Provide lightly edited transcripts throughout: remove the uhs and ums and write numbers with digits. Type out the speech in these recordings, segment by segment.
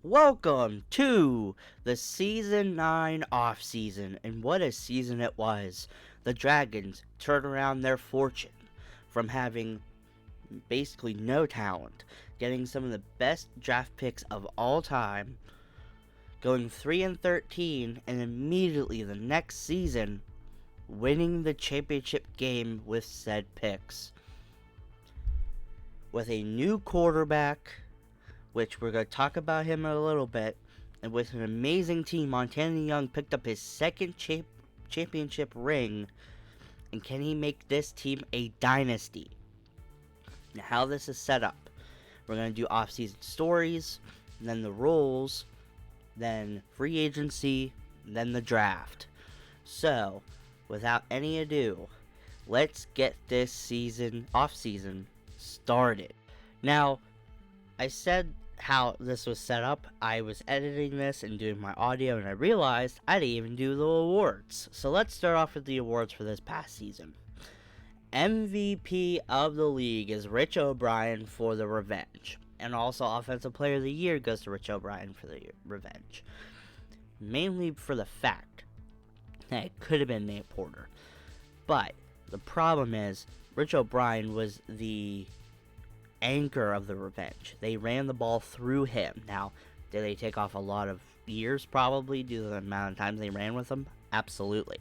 Welcome to the Season 9 off-season, and what a season it was. The Dragons turned around their fortune from having basically no talent, getting some of the best draft picks of all time, going 3-13, and immediately the next season winning the championship game with said picks. With a new quarterback, which we're going to talk about him in a little bit, and with an amazing team, Montana Young picked up his second championship ring, and can he make this team a dynasty? Now, how this is set up, we're going to do off-season stories, then the rules, then free agency, then the draft. So, without any ado, let's get this season, off-season, started. Now, I said how this was set up. I was editing this and doing my audio, and I realized I didn't even do the awards. So let's start off with the awards for this past season. MVP of the league is Rich O'Brien for the Revenge. And also Offensive Player of the Year goes to Rich O'Brien for the Revenge. Mainly for the fact that it could have been Nate Porter. But the problem is, Rich O'Brien was the anchor of the Revenge. They ran the ball through him. Now, did they take off a lot of years probably due to the amount of times they ran with him? Absolutely.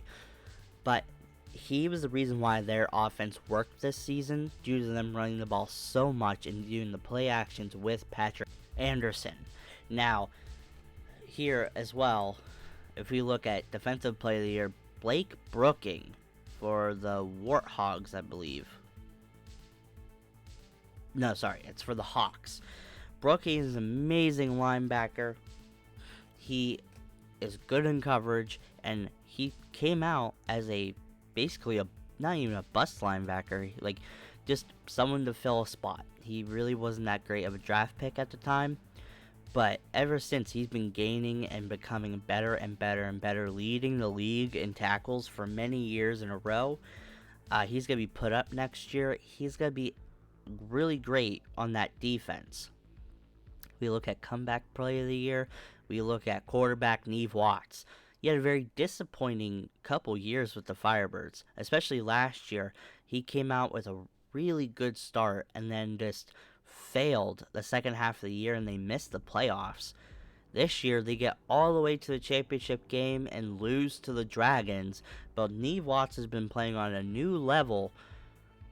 But he was the reason why their offense worked this season, due to them running the ball so much and doing the play actions with Patrick Anderson. Now, here as well, if we look at Defensive Player of the Year, Blake Brooking for the Warthogs, I believe. No, sorry, it's for the Hawks. Brooking is an amazing linebacker. He is good in coverage, and he came out as basically not even a bust linebacker, like just someone to fill a spot. He really wasn't that great of a draft pick at the time, but ever since, he's been gaining and becoming better and better and better, leading the league in tackles for many years in a row. He's going to be put up next year. He's going to be really great on that defense. We look at Comeback Player of the Year. We look at quarterback Neve Watts. He had a very disappointing couple years with the Firebirds, especially last year. He came out with a really good start and then just failed the second half of the year, and they missed the playoffs. This year, they get all the way to the championship game and lose to the Dragons, but Neve Watts has been playing on a new level,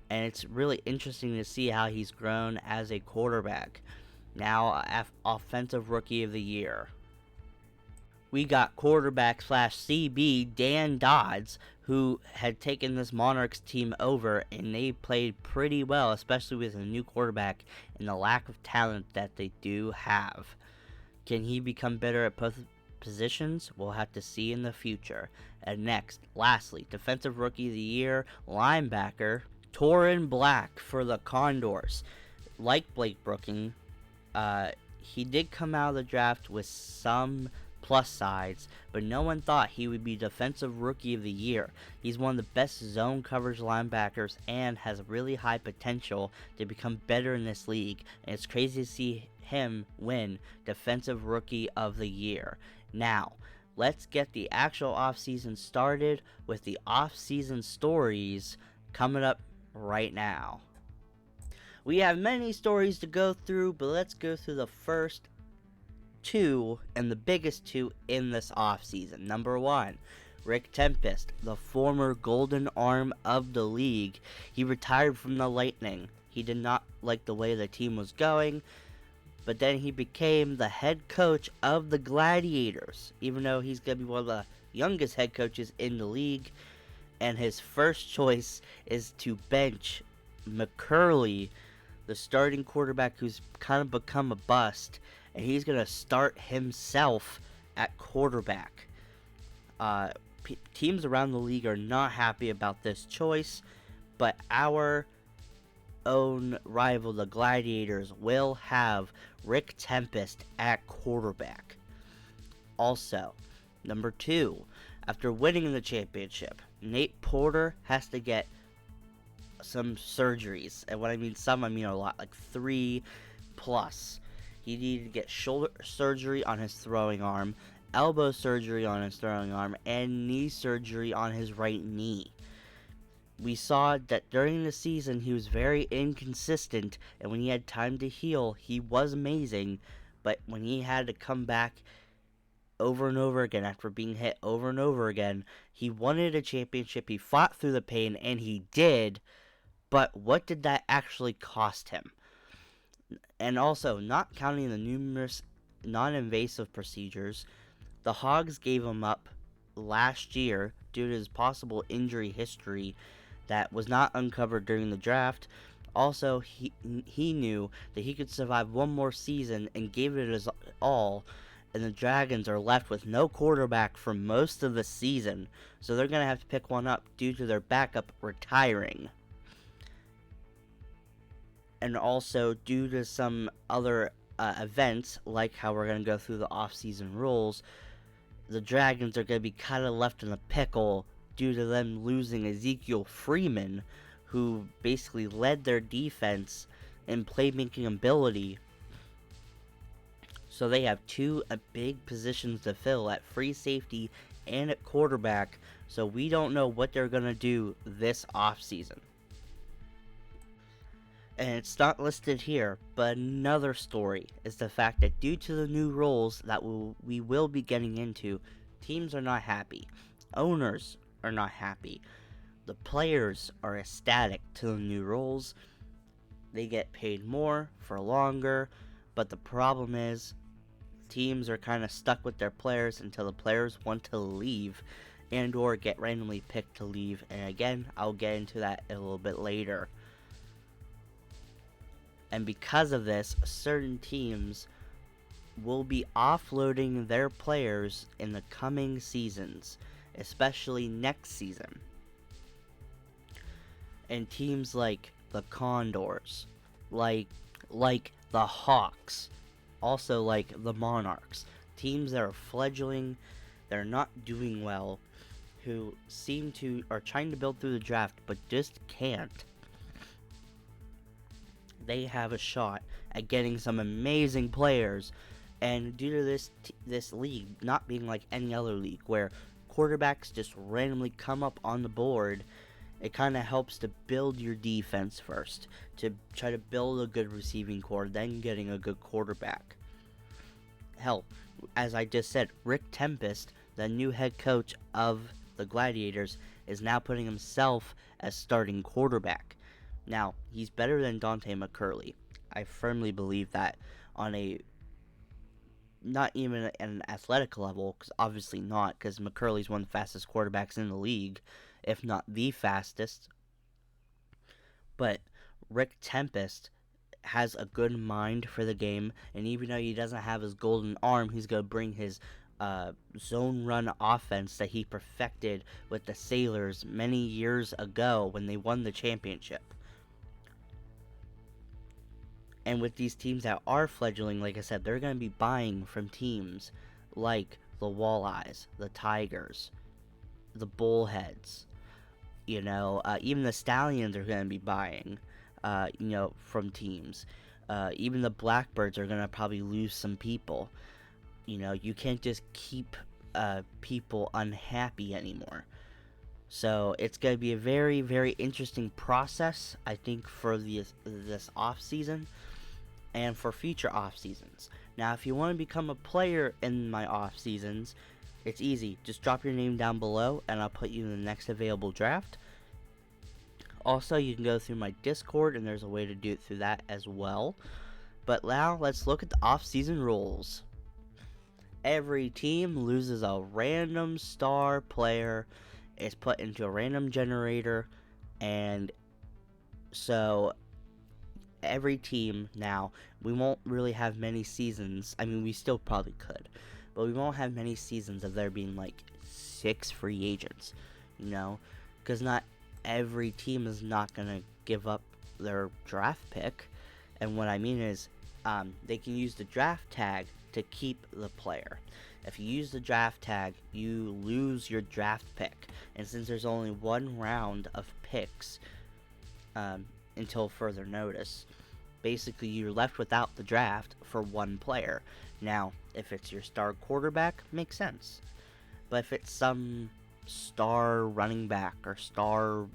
and it's really interesting to see how he's grown as a quarterback. Now, Offensive Rookie of the Year. We got quarterback / CB Dan Dodds, who had taken this Monarchs team over, and they played pretty well, especially with a new quarterback and the lack of talent that they do have. Can he become better at both positions? We'll have to see in the future. And next, lastly, Defensive Rookie of the Year, linebacker Torin Black for the Condors. Like Blake Brooking, he did come out of the draft with some plus sides, but no one thought he would be Defensive Rookie of the Year. He's one of the best zone coverage linebackers and has really high potential to become better in this league, and it's crazy to see him win Defensive Rookie of the Year. Now, let's get the actual offseason started with the offseason stories coming up right now. We have many stories to go through, but let's go through the first two and the biggest two in this offseason. Number one, Rick Tempest, the former golden arm of the league. He retired from the Lightning. He did not like the way the team was going, but then he became the head coach of the Gladiators, even though he's going to be one of the youngest head coaches in the league. And his first choice is to bench McCurley, the starting quarterback who's kind of become a bust, and he's going to start himself at quarterback. Teams around the league are not happy about this choice, but our own rival, the Gladiators, will have Rick Tempest at quarterback. Also, number two, after winning the championship, Nate Porter has to get some surgeries. And when I mean some, I mean a lot, like 3+. He needed to get shoulder surgery on his throwing arm, elbow surgery on his throwing arm, and knee surgery on his right knee. We saw that during the season he was very inconsistent, and when he had time to heal, he was amazing, but when he had to come back over and over again after being hit over and over again, he wanted a championship, he fought through the pain, and he did, but what did that actually cost him? And also, not counting the numerous non-invasive procedures, the Hogs gave him up last year due to his possible injury history that was not uncovered during the draft. Also, he knew that he could survive one more season and gave it his all, and the Dragons are left with no quarterback for most of the season, so they're going to have to pick one up due to their backup retiring. And also due to some other events, like how we're going to go through the off-season rules, the Dragons are going to be kind of left in a pickle due to them losing Ezekiel Freeman, who basically led their defense in playmaking ability. So they have two big positions to fill at free safety and at quarterback, so we don't know what they're going to do this offseason. And it's not listed here, but another story is the fact that due to the new rules that we will be getting into, teams are not happy. Owners are not happy. The players are ecstatic to the new rules. They get paid more for longer, but the problem is teams are kind of stuck with their players until the players want to leave and or get randomly picked to leave. And again, I'll get into that a little bit later. And because of this, certain teams will be offloading their players in the coming seasons, especially next season. And teams like the Condors, like the Hawks, also like the Monarchs, teams that are fledgling, they're not doing well, who are trying to build through the draft but just can't. They have a shot at getting some amazing players, and due to this league not being like any other league where quarterbacks just randomly come up on the board, it kind of helps to build your defense first, to try to build a good receiving core, then getting a good quarterback. Hell, as I just said, Rick Tempest, the new head coach of the Gladiators, is now putting himself as starting quarterback. Now, he's better than Dante McCurley. I firmly believe that on a, not even at an athletic level, because obviously not, because McCurley's one of the fastest quarterbacks in the league, if not the fastest. But Rick Tempest has a good mind for the game, and even though he doesn't have his golden arm, he's going to bring his zone run offense that he perfected with the Sailors many years ago when they won the championship. And with these teams that are fledgling, like I said, they're going to be buying from teams like the Walleyes, the Tigers, the Bullheads. Even the Stallions are going to be buying, from teams. Even the Blackbirds are going to probably lose some people. You can't just keep people unhappy anymore. So it's going to be a very, very interesting process, I think, for this off-season and for future off-seasons. Now, if you want to become a player in my off-seasons, it's easy. Just drop your name down below, and I'll put you in the next available draft. Also, you can go through my Discord, and there's a way to do it through that as well. But now, let's look at the off-season rules. Every team loses a random star player. It's put into a random generator, and so every team now, we won't really have many seasons. I mean, we still probably could, but we won't have many seasons of there being like 6 free agents, because not every team is not going to give up their draft pick. And what I mean is, they can use the draft tag to keep the player. If you use the draft tag, you lose your draft pick. And since there's only one round of picks until further notice, basically you're left without the draft for one player. Now, if it's your star quarterback, makes sense. But if it's some star running back or star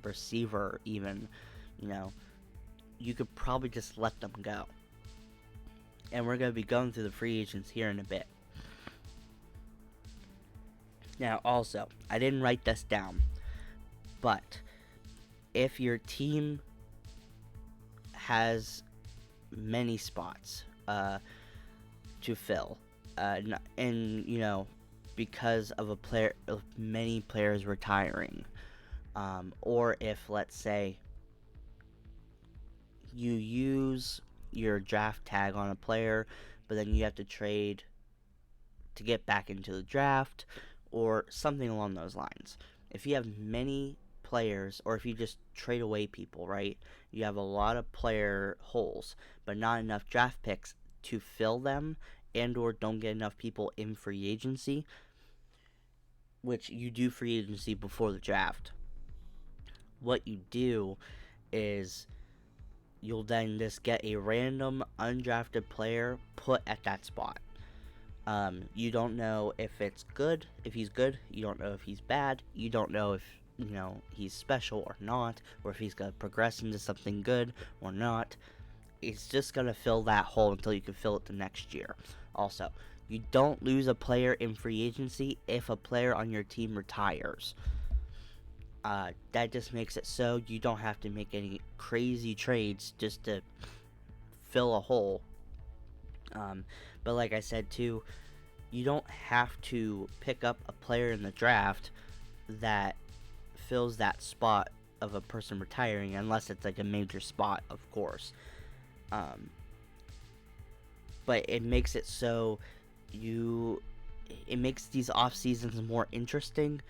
receiver, even, you could probably just let them go. And we're going to be going through the free agents here in a bit. Now, also, I didn't write this down, but if your team has many spots to fill, and because of many players retiring, or if, let's say, you use your draft tag on a player, but then you have to trade to get back into the draft, or something along those lines. If you have many players, or if you just trade away people, right? You have a lot of player holes, but not enough draft picks to fill them, and or don't get enough people in free agency, which you do free agency before the draft. What you do is you'll then just get a random undrafted player put at that spot. You don't know if he's good. You don't know if he's bad. You don't know if he's special or not, or if he's gonna progress into something good or not. It's just gonna fill that hole until you can fill it the next year. Also, you don't lose a player in free agency if a player on your team retires. That just makes it so you don't have to make any crazy trades just to fill a hole. But like I said too, you don't have to pick up a player in the draft that fills that spot of a person retiring, unless it's like a major spot, of course. But it makes it so it makes these off seasons more interesting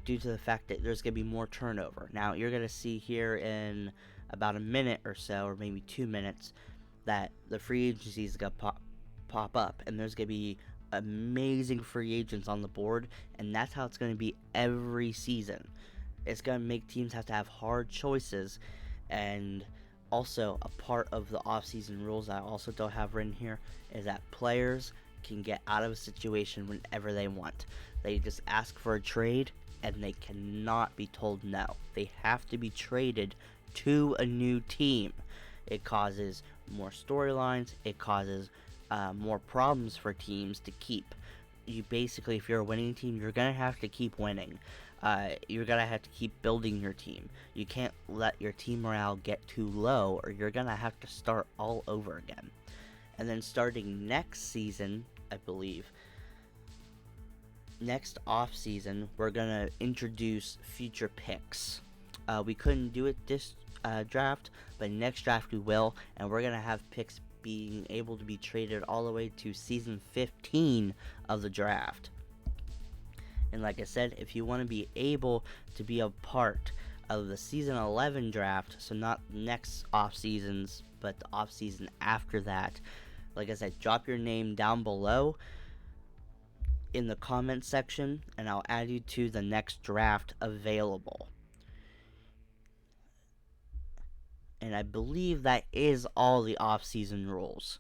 due to the fact that there's going to be more turnover. Now, you're going to see here in about a minute or so, or maybe 2 minutes, that the free agency is going to pop up, and there's going to be amazing free agents on the board, and that's how it's going to be every season. It's going to make teams have to have hard choices, and also a part of the off-season rules I also don't have written here is that players can get out of a situation whenever they want. They just ask for a trade, and they cannot be told no. They have to be traded to a new team. It causes more storylines. It causes more problems for teams to keep. You basically, if you're a winning team, you're going to have to keep winning. You're going to have to keep building your team. You can't let your team morale get too low, or you're going to have to start all over again. And then starting next season, I believe, next off season, we're going to introduce future picks. We couldn't do it this draft, but next draft we will, and we're going to have picks being able to be traded all the way to season 15 of the draft. And like I said, if you want to be able to be a part of the season 11 draft, so not next off seasons, but the off season after that, like I said, drop your name down below in the comment section, and I'll add you to the next draft available. And I believe that is all the off-season rules.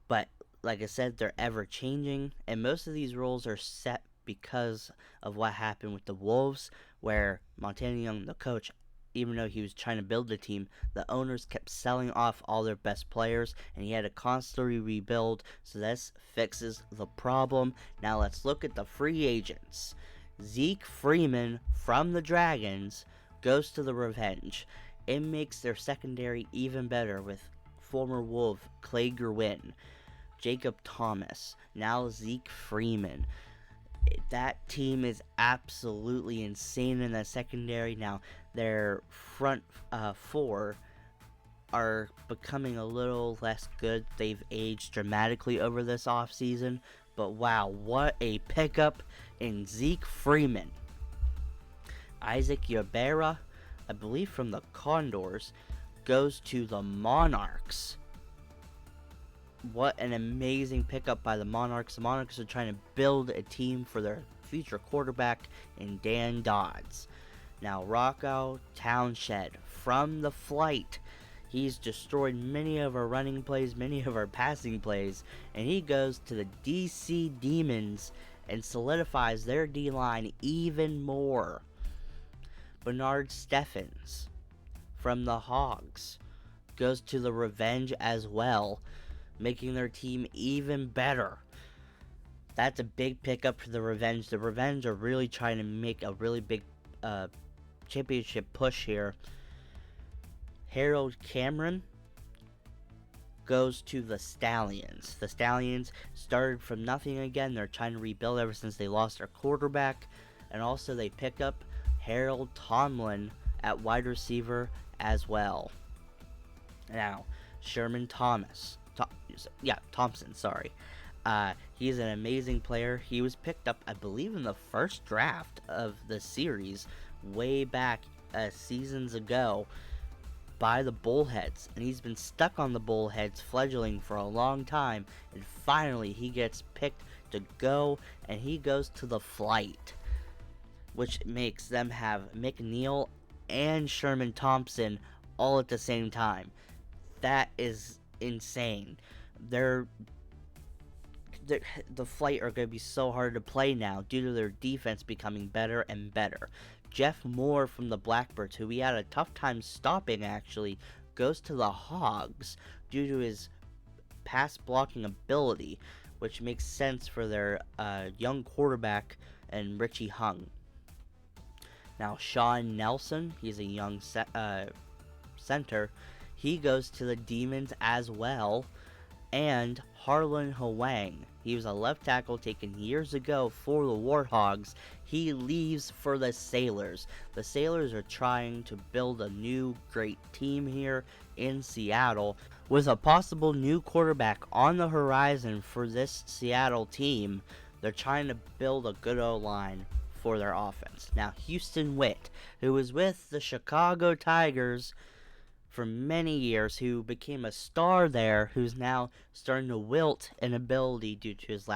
But like I said, they're ever changing, and most of these rules are set because of what happened with the Wolves, where Montana Young, the coach, even though he was trying to build the team, the owners kept selling off all their best players, and he had to constantly rebuild, so this fixes the problem. Now let's look at the free agents. Zeke Freeman from the Dragons goes to the Revenge. It makes their secondary even better with former Wolf Clay Gerwin, Jacob Thomas, now Zeke Freeman. That team is absolutely insane in the secondary. Now, their front four are becoming a little less good. They've aged dramatically over this offseason. But wow, what a pickup in Zeke Freeman. Isaac Yabera, I believe from the Condors, goes to the Monarchs. What an amazing pickup by the Monarchs. The Monarchs are trying to build a team for their future quarterback in Dan Dodds. Now, Rocco Townshed from the Flight. He's destroyed many of our running plays, many of our passing plays, and he goes to the DC Demons and solidifies their D-line even more. Bernard Steffens from the Hogs goes to the Revenge as well, making their team even better. That's a big pickup for the Revenge. The Revenge are really trying to make a really big championship push here. Harold Cameron goes to the Stallions. The Stallions started from nothing again. They're trying to rebuild ever since they lost their quarterback. And also they pick up Harold Tomlin at wide receiver as well. Now, Sherman Thompson, sorry. He's an amazing player. He was picked up, I believe, in the first draft of the series way back seasons ago by the Bullheads, and he's been stuck on the Bullheads fledgling for a long time, and finally he gets picked to go, and he goes to the Flight, which makes them have McNeil and Sherman Thompson all at the same time. That is insane. The Flight are going to be so hard to play now due to their defense becoming better and better. Jeff Moore from the Blackbirds, who we had a tough time stopping actually, goes to the Hogs due to his pass blocking ability, which makes sense for their young quarterback and Richie Hung. Now Sean Nelson, he's a young center, he goes to the Demons as well. And Harlan Hwang, he was a left tackle taken years ago for the Warthogs. He leaves for the Sailors. The Sailors are trying to build a new great team here in Seattle. With a possible new quarterback on the horizon for this Seattle team, they're trying to build a good O-line for their offense. Now, Houston Witt, who was with the Chicago Tigers for many years, who became a star there, who's now starting to wilt in ability due to his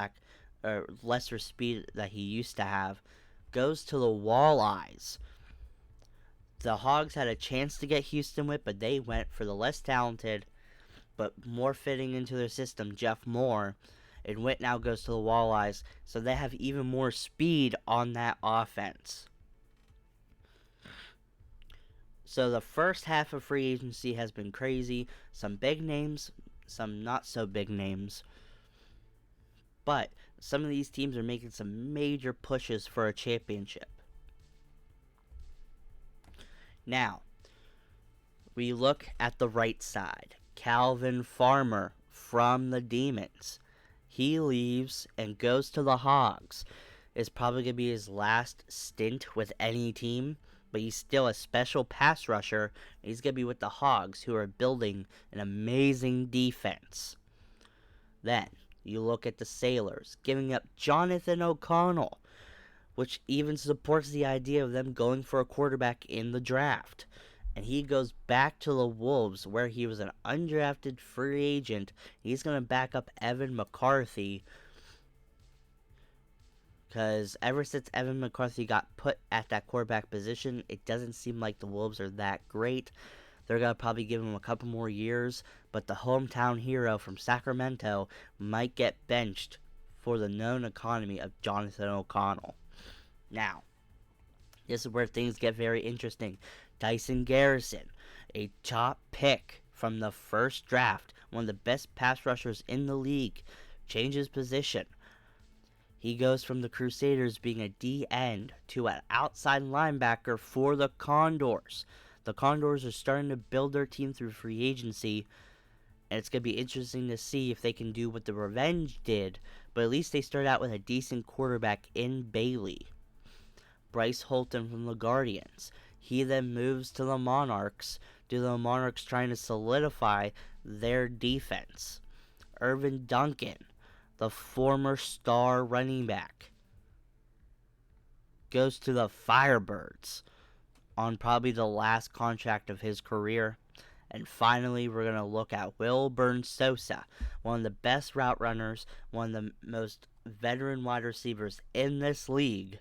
lesser speed that he used to have, goes to the Walleyes. The Hogs had a chance to get Houston Witt, but they went for the less talented, but more fitting into their system, Jeff Moore, and Witt now goes to the Walleyes, so they have even more speed on that offense. So the first half of free agency has been crazy. Some big names, some not so big names. But some of these teams are making some major pushes for a championship. Now, we look at the right side. Calvin Farmer from the Demons. He leaves and goes to the Hogs. It's probably going to be his last stint with any team, but he's still a special pass rusher. He's going to be with the Hogs, who are building an amazing defense. Then, you look at the Sailors, giving up Jonathan O'Connell, which even supports the idea of them going for a quarterback in the draft. And he goes back to the Wolves, where he was an undrafted free agent. He's going to back up Evan McCarthy, because ever since Evan McCarthy got put at that quarterback position, it doesn't seem like the Wolves are that great. They're going to probably give him a couple more years, but the hometown hero from Sacramento might get benched for the known economy of Jonathan O'Connell. Now, this is where things get very interesting. Dyson Garrison, a top pick from the first draft, one of the best pass rushers in the league, changes position. He goes from the Crusaders being a D-end to an outside linebacker for the Condors. The Condors are starting to build their team through free agency, and it's going to be interesting to see if they can do what the Revenge did, but at least they start out with a decent quarterback in Bailey. Bryce Holton from the Guardians. He then moves to the Monarchs, due to the Monarchs trying to solidify their defense. Irvin Duncan, the former star running back, goes to the Firebirds on probably the last contract of his career. And finally, we're going to look at Wilburn Sosa, one of the best route runners, one of the most veteran wide receivers in this league,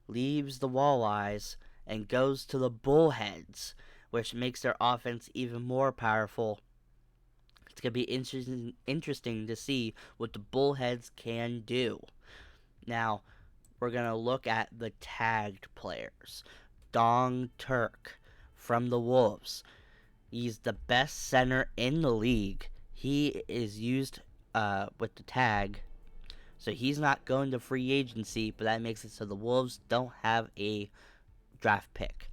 leaves the Walleyes and goes to the Bullheads, which makes their offense even more powerful. It's going to be interesting to see what the Bullheads can do. Now, we're going to look at the tagged players. Dong Turk from the Wolves. He's the best center in the league. He is used with the tag, so he's not going to free agency, but that makes it so the Wolves don't have a draft pick.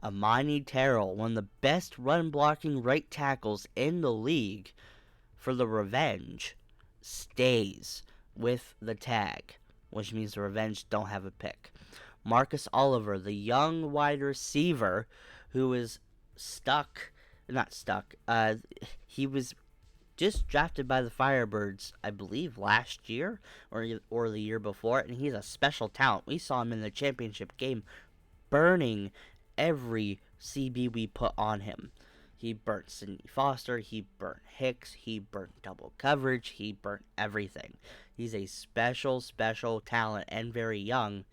Amani Terrell, one of the best run-blocking right tackles in the league for the Revenge, stays with the tag, which means the Revenge don't have a pick. Marcus Oliver, the young wide receiver who is he was just drafted by the Firebirds, I believe, last year or the year before, and he's a special talent. We saw him in the championship game burning every CB we put on him. He burnt Sidney Foster, he burnt Hicks, he burnt double coverage, he burnt everything. He's a special talent and very young.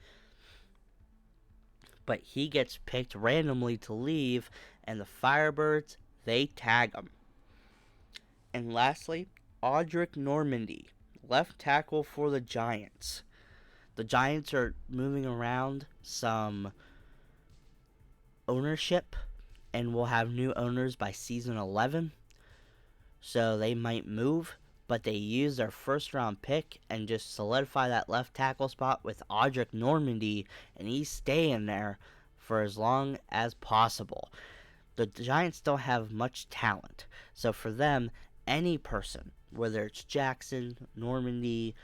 But he gets picked randomly to leave, and the Firebirds, they tag him. And lastly, Audric Normandy, left tackle for the Giants. The Giants are moving around some ownership, and will have new owners by season 11. So they might move, but they use their first round pick and just solidify that left tackle spot with Audric Normandy, and he's staying there for as long as possible. The Giants don't have much talent, so for them, any person, whether it's Jackson, Normandy,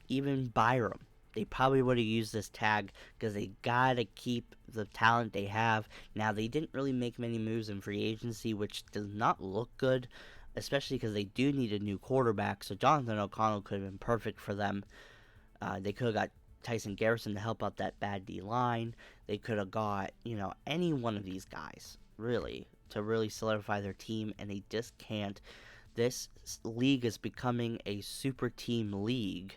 even Byram, they probably would have used this tag because they gotta keep the talent they have. Now, they didn't really make many moves in free agency, which does not look good, especially because they do need a new quarterback. So Jonathan O'Connell could have been perfect for them. They could have got Tyson Garrison to help out that bad D line. They could have got, any one of these guys, really, to really solidify their team, and they just can't. This league is becoming a super team league.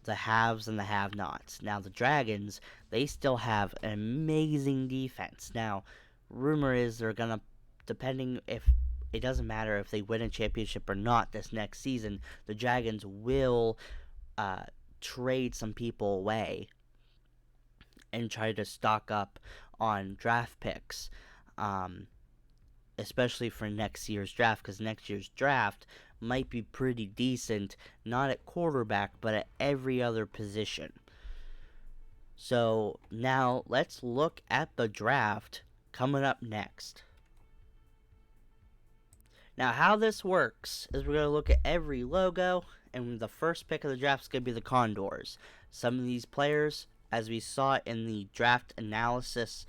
The haves and the have-nots. Now, the Dragons, they still have an amazing defense. Now, rumor is they're going to, depending if, it doesn't matter if they win a championship or not this next season, the Dragons will trade some people away and try to stock up on draft picks, especially for next year's draft, because next year's draft might be pretty decent, not at quarterback, but at every other position. So now let's look at the draft coming up next. Now, how this works is we're going to look at every logo, and the first pick of the draft is going to be the Condors. Some of these players, as we saw in the draft analysis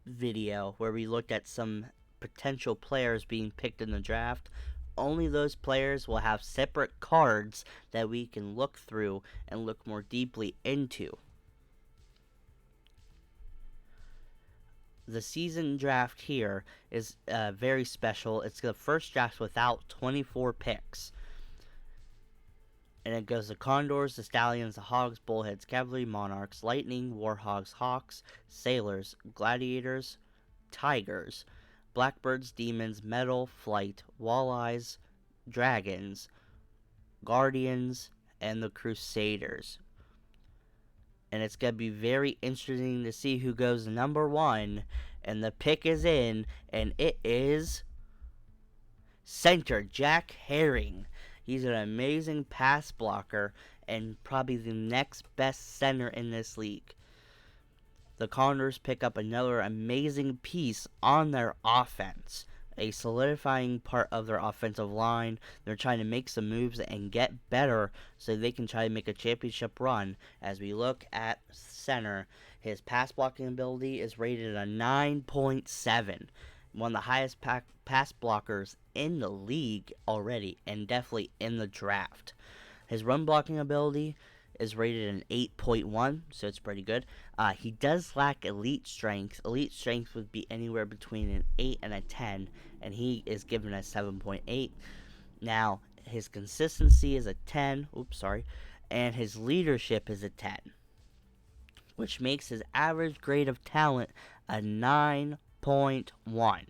video where we looked at some potential players being picked in the draft, only those players will have separate cards that we can look through and look more deeply into. The season draft here is very special. It's the first draft without 24 picks. And it goes the Condors, the Stallions, the Hogs, Bullheads, Cavalry, Monarchs, Lightning, Warhogs, Hawks, Sailors, Gladiators, Tigers, Blackbirds, Demons, Metal, Flight, Walleyes, Dragons, Guardians, and the Crusaders. And it's going to be very interesting to see who goes number 1. And the pick is in, and it is center Jack Herring. He's an amazing pass blocker and probably the next best center in this league. The Condors pick up another amazing piece on their offense, a solidifying part of their offensive line. They're trying to make some moves and get better so they can try to make a championship run. As we look at center, his pass blocking ability is rated a 9.7. One of the highest pass blockers in the league already, and definitely in the draft. His run blocking ability is rated an 8.1, so it's pretty good. He does lack elite strength. Elite strength would be anywhere between an 8 and a 10, and he is given a 7.8. Now, his consistency is a 10, and his leadership is a 10, which makes his average grade of talent a 9.1.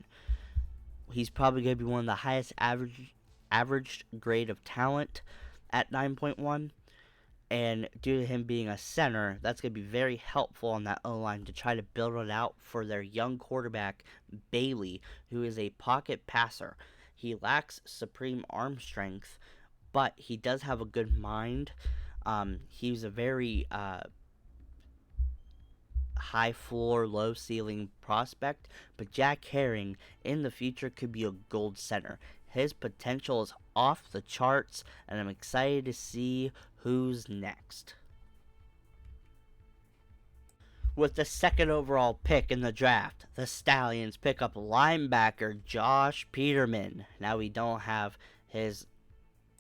He's probably going to be one of the highest averaged grade of talent at 9.1. And due to him being a center, that's going to be very helpful on that O-line to try to build it out for their young quarterback, Bailey, who is a pocket passer. He lacks supreme arm strength, but he does have a good mind. He's a very high floor, low ceiling prospect, but Jack Herring in the future could be a gold center. His potential is off the charts, and I'm excited to see who's next. With the second overall pick in the draft, the Stallions pick up linebacker Josh Peterman. Now we don't have his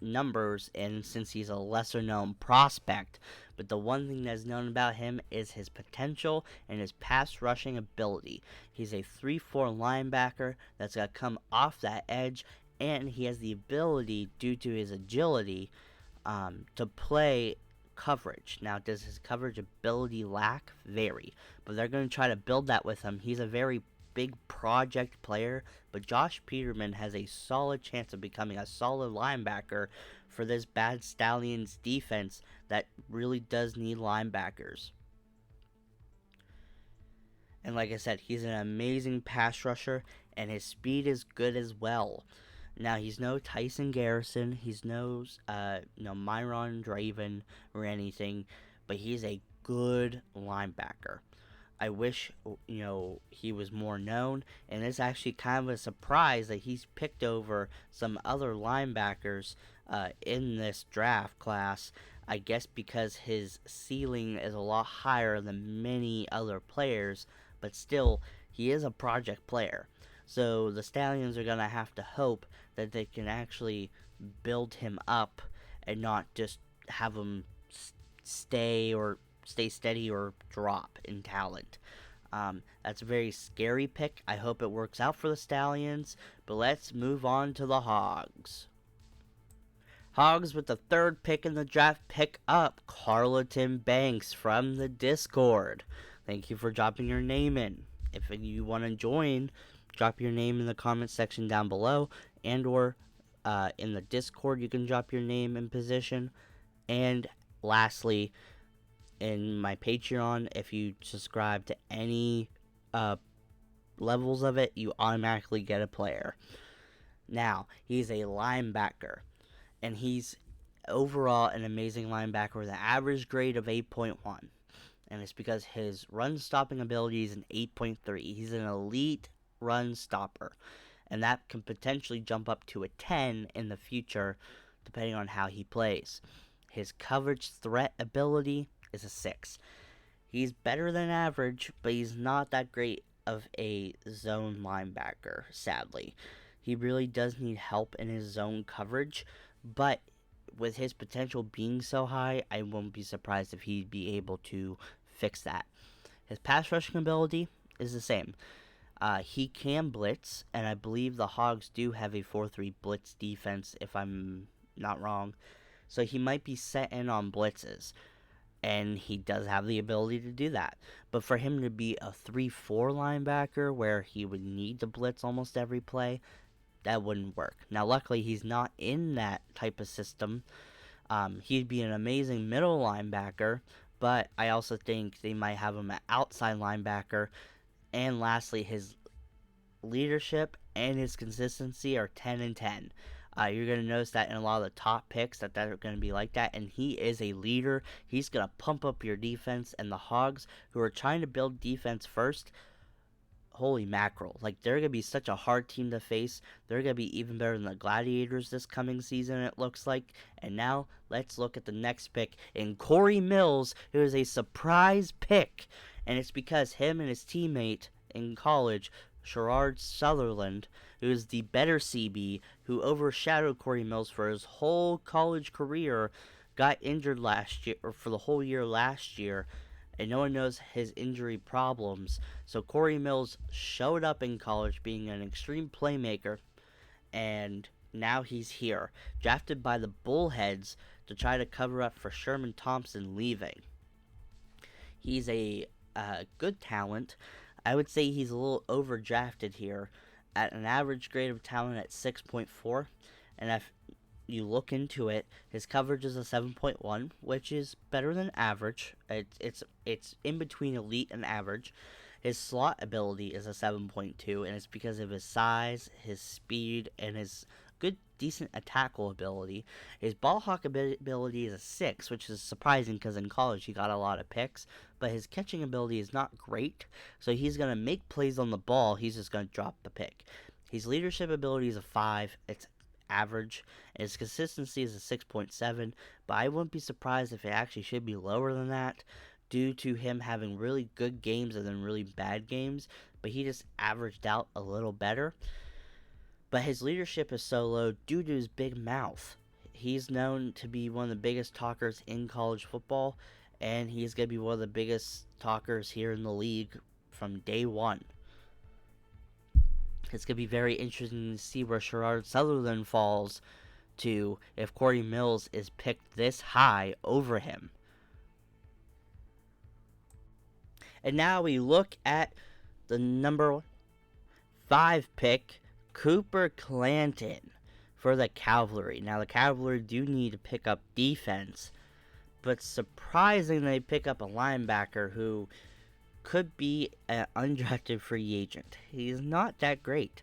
numbers in since he's a lesser known prospect, but the one thing that's known about him is his potential and his pass rushing ability. He's a 3-4 linebacker that's going to come off that edge, and he has the ability, due to his agility, to play coverage. Now, does his coverage ability lack? Very. But they're going to try to build that with him. He's a very big project player, but Josh Peterman has a solid chance of becoming a solid linebacker for this bad Stallions defense that really does need linebackers. And like I said, he's an amazing pass rusher, and his speed is good as well. Now, he's no Tyson Garrison, he's no Myron Draven or anything, but he's a good linebacker. I wish, he was more known, and it's actually kind of a surprise that he's picked over some other linebackers in this draft class. I guess because his ceiling is a lot higher than many other players, but still, he is a project player. So the Stallions are going to have to hope that they can actually build him up and not just have him stay steady or drop in talent. That's a very scary pick. I hope it works out for the Stallions, but let's move on to the Hogs. Hogs, with the third pick in the draft, pick up Carlton Banks from the Discord. Thank you for dropping your name in. If you want to join, drop your name in the comment section down below, and or in the Discord you can drop your name and position. And lastly, in my Patreon, if you subscribe to any levels of it, you automatically get a player. Now, he's a linebacker, and he's overall an amazing linebacker with an average grade of 8.1. And it's because his run stopping ability is an 8.3. He's an elite run stopper, and that can potentially jump up to a 10 in the future depending on how he plays. His coverage threat ability is a 6. He's better than average, but he's not that great of a zone linebacker, sadly. He really does need help in his zone coverage, but with his potential being so high, I won't be surprised if he'd be able to fix that. His pass rushing ability is the same. He can blitz, and I believe the Hogs do have a 4-3 blitz defense, if I'm not wrong. So he might be set in on blitzes, and he does have the ability to do that. But for him to be a 3-4 linebacker, where he would need to blitz almost every play, that wouldn't work. Now, luckily, he's not in that type of system. He'd be an amazing middle linebacker, but I also think they might have him at outside linebacker. And lastly, his leadership and his consistency are 10 and 10. You're going to notice that in a lot of the top picks that are going to be like that, and he is a leader. He's going to pump up your defense, and the Hogs, who are trying to build defense first, holy mackerel. Like, they're going to be such a hard team to face. They're going to be even better than the Gladiators this coming season, it looks like. And now, let's look at the next pick in Corey Mills, who is a surprise pick. And it's because him and his teammate in college, Sherrard Sutherland, who is the better CB, who overshadowed Corey Mills for his whole college career, got injured last year, or for the whole year last year, and no one knows his injury problems. So Corey Mills showed up in college being an extreme playmaker, and now he's here, drafted by the Bullheads to try to cover up for Sherman Thompson leaving. He's a good talent. I would say he's a little overdrafted here at an average grade of talent at 6.4. And if you look into it, his coverage is a 7.1, which is better than average. It's in between elite and average. His slot ability is a 7.2, and it's because of his size, his speed, and his good, decent tackle ability. His ball hawk ability is a 6, which is surprising because in college he got a lot of picks, but his catching ability is not great, so he's going to make plays on the ball, he's just going to drop the pick. His leadership ability is a 5, it's average, and his consistency is a 6.7, but I wouldn't be surprised if it actually should be lower than that, due to him having really good games and then really bad games, but he just averaged out a little better. But his leadership is so low due to his big mouth. He's known to be one of the biggest talkers in college football, and he's going to be one of the biggest talkers here in the league from day one. It's going to be very interesting to see where Sherrard Sutherland falls to if Corey Mills is picked this high over him. And now we look at the number 5 pick, Cooper Clanton, for the Cavalry. Now, the Cavalry do need to pick up defense, but surprising they pick up a linebacker who could be an undrafted free agent. He's not that great.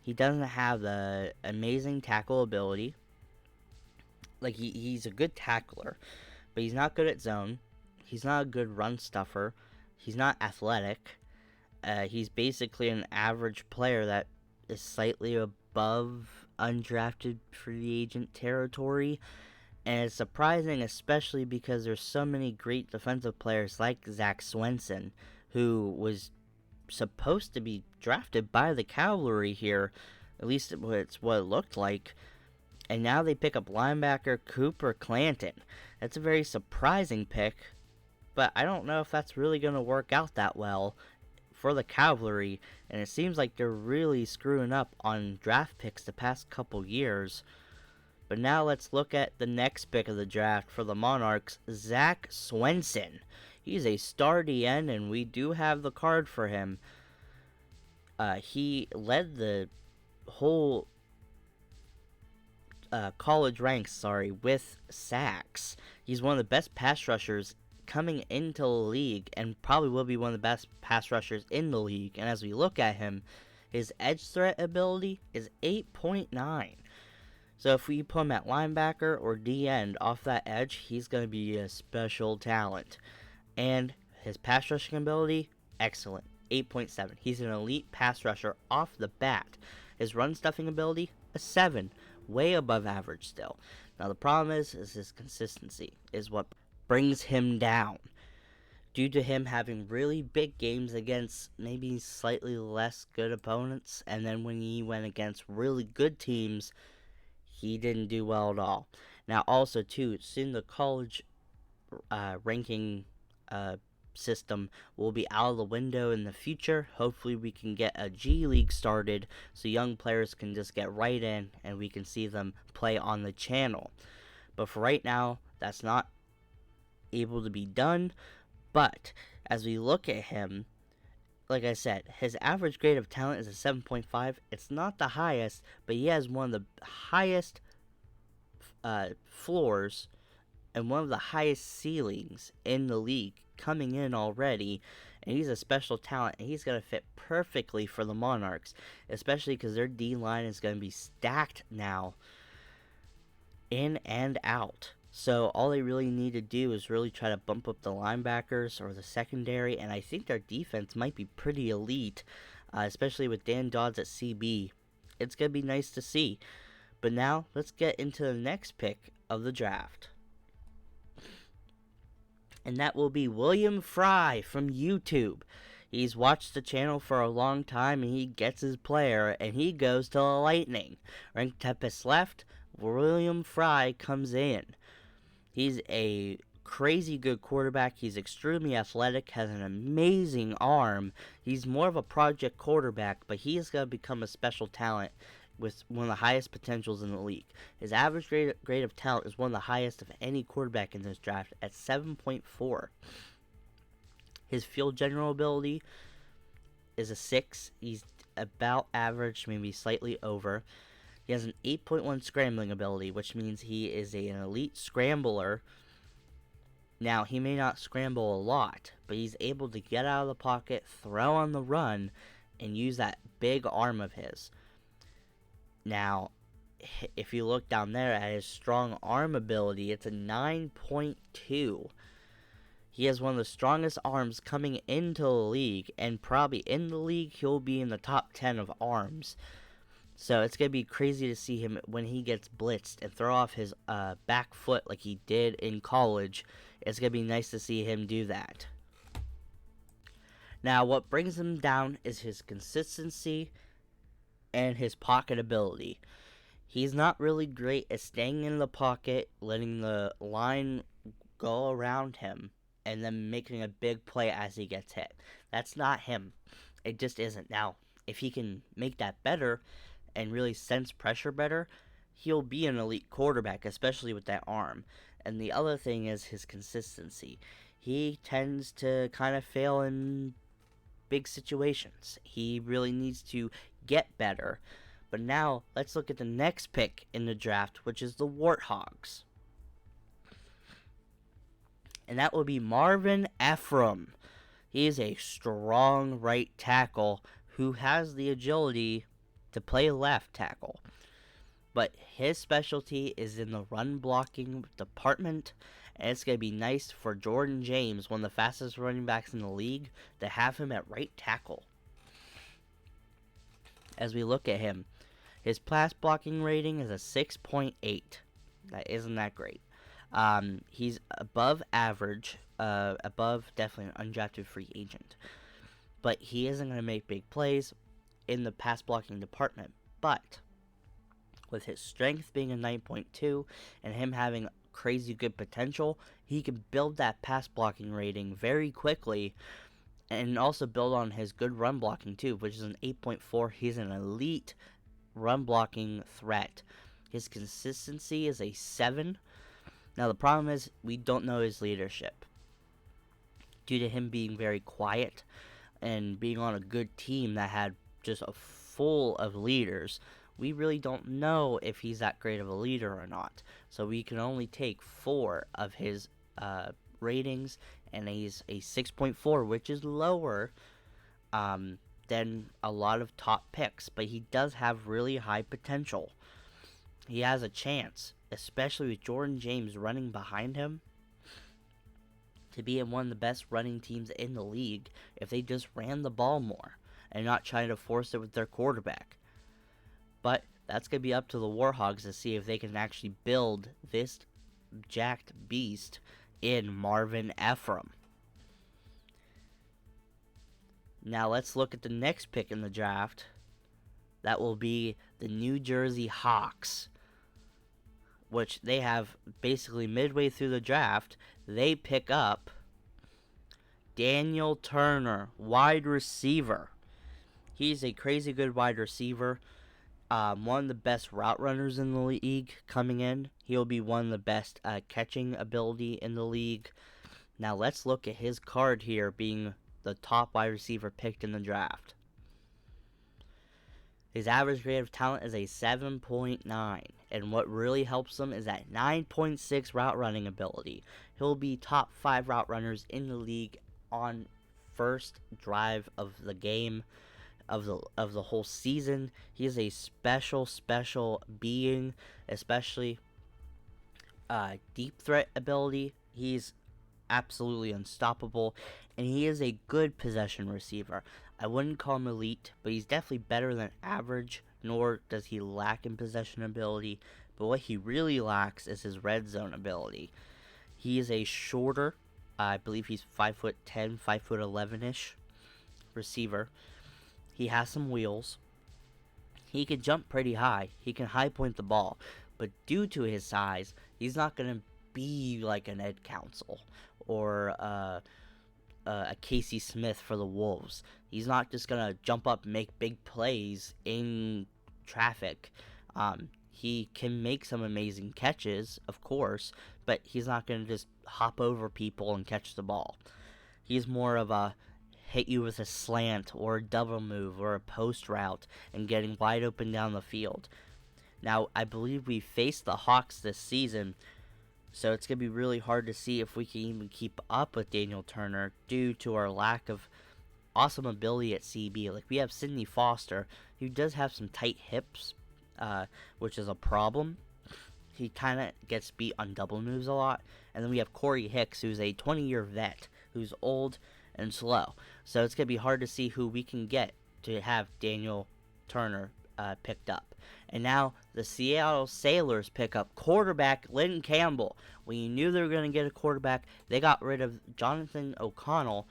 He doesn't have the amazing tackle ability. Like, he's a good tackler, but he's not good at zone. He's not a good run stuffer. He's not athletic. He's basically an average player that is slightly above undrafted free agent territory. And it's surprising, especially because there's so many great defensive players like Zach Swenson, who was supposed to be drafted by the Cavalry here. At least it's what it looked like. And now they pick up linebacker Cooper Clanton. That's a very surprising pick, but I don't know if that's really going to work out that well for the Cavalry, and it seems like they're really screwing up on draft picks the past couple years. But now let's look at the next pick of the draft for the Monarchs, Zach Swenson. He's a star DN, and we do have the card for him. He led the whole college ranks, with sacks. He's one of the best pass rushers coming into the league, and probably will be one of the best pass rushers in the league. And as we look at him, his edge threat ability is 8.9. So if we put him at linebacker or D-end off that edge, he's going to be a special talent. And his pass rushing ability, excellent, 8.7. He's an elite pass rusher off the bat. His run stuffing ability, a 7, way above average still. Now the problem is his consistency is what brings him down, due to him having really big games against maybe slightly less good opponents, and then when he went against really good teams, he didn't do well at all. Now also too, soon the college ranking system will be out of the window in the future. Hopefully we can get a G League started so young players can just get right in and we can see them play on the channel. But for right now, that's not able to be done. But as we look at him, like I said, his average grade of talent is a 7.5. It's not the highest, but he has one of the highest floors and one of the highest ceilings in the league coming in already. And he's a special talent, and he's going to fit perfectly for the Monarchs, especially because their D-line is going to be stacked now, in and out. So all they really need to do is really try to bump up the linebackers or the secondary, and I think their defense might be pretty elite, especially with Dan Dodds at CB. It's going to be nice to see. But now, let's get into the next pick of the draft. And that will be William Fry from YouTube. He's watched the channel for a long time, and he gets his player, and he goes to the Lightning. Ranked Tempest left, William Fry comes in. He's a crazy good quarterback. He's extremely athletic, has an amazing arm. He's more of a project quarterback, but he is going to become a special talent with one of the highest potentials in the league. His average grade of talent is one of the highest of any quarterback in this draft at 7.4. His field general ability is a 6. He's about average, maybe slightly over. He has an 8.1 scrambling ability, which means he is an elite scrambler. Now, he may not scramble a lot, but he's able to get out of the pocket, throw on the run, and use that big arm of his. Now, if you look down there at his strong arm ability, it's a 9.2. He has one of the strongest arms coming into the league, and probably in the league, he'll be in the top 10 of arms. So it's going to be crazy to see him when he gets blitzed and throw off his back foot like he did in college. It's going to be nice to see him do that. Now, what brings him down is his consistency and his pocket ability. He's not really great at staying in the pocket, letting the line go around him, and then making a big play as he gets hit. That's not him. It just isn't. Now, if he can make that better and really sense pressure better, he'll be an elite quarterback, especially with that arm. And the other thing is his consistency. He tends to kind of fail in big situations. He really needs to get better. But now, let's look at the next pick in the draft, which is the Warthogs. And that will be Marvin Ephraim. He is a strong right tackle who has the agility to play left tackle. But his specialty is in the run blocking department, and it's going to be nice for Jordan James, one of the fastest running backs in the league, to have him at right tackle. As we look at him, his pass blocking rating is a 6.8. That isn't that great. He's above average, above definitely an undrafted free agent. But he isn't going to make big plays in the pass blocking department. But with his strength being a 9.2 and him having crazy good potential, he can build that pass blocking rating very quickly and also build on his good run blocking too, which is an 8.4. He's an elite run blocking threat. His consistency is a 7. Now the problem is we don't know his leadership. Due to him being very quiet and being on a good team that had just a full of leaders, we really don't know if he's that great of a leader or not. So we can only take 4 of his ratings, and he's a 6.4, which is lower than a lot of top picks. But he does have really high potential. He has a chance, especially with Jordan James running behind him, to be in one of the best running teams in the league if they just ran the ball more and not trying to force it with their quarterback. But that's going to be up to the Warhogs to see if they can actually build this jacked beast in Marvin Ephraim. Now let's look at the next pick in the draft. That will be the New Jersey Hawks, which they have basically midway through the draft. They pick up Daniel Turner, wide receiver. He's a crazy good wide receiver. One of the best route runners in the league coming in. He'll be one of the best catching ability in the league. Now let's look at his card here being the top wide receiver picked in the draft. His average grade of talent is a 7.9, and what really helps him is that 9.6 route running ability. He'll be top 5 route runners in the league on first drive of the game, of the whole season. He is a special being, especially deep threat ability. He's absolutely unstoppable, and he is a good possession receiver. I wouldn't call him elite, but he's definitely better than average, nor does he lack in possession ability. But what he really lacks is his red zone ability. He is a shorter, I believe he's 5'10", 5'11"-ish receiver. He has some wheels. He can jump pretty high. He can high point the ball. But due to his size, he's not going to be like an Ed Council or a Casey Smith for the Wolves. He's not just going to jump up and make big plays in traffic. He can make some amazing catches, of course, but he's not going to just hop over people and catch the ball. He's more of a hit you with a slant or a double move or a post route and getting wide open down the field. Now, I believe we faced the Hawks this season, so it's going to be really hard to see if we can even keep up with Daniel Turner due to our lack of awesome ability at CB. Like, we have Sidney Foster, who does have some tight hips, which is a problem. He kind of gets beat on double moves a lot. And then we have Corey Hicks, who's a 20-year vet, who's old and slow. So it's going to be hard to see who we can get to have Daniel Turner picked up. And now the Seattle Sailors pick up quarterback Lynn Campbell. When you knew they were going to get a quarterback, they got rid of Jonathan O'Connell.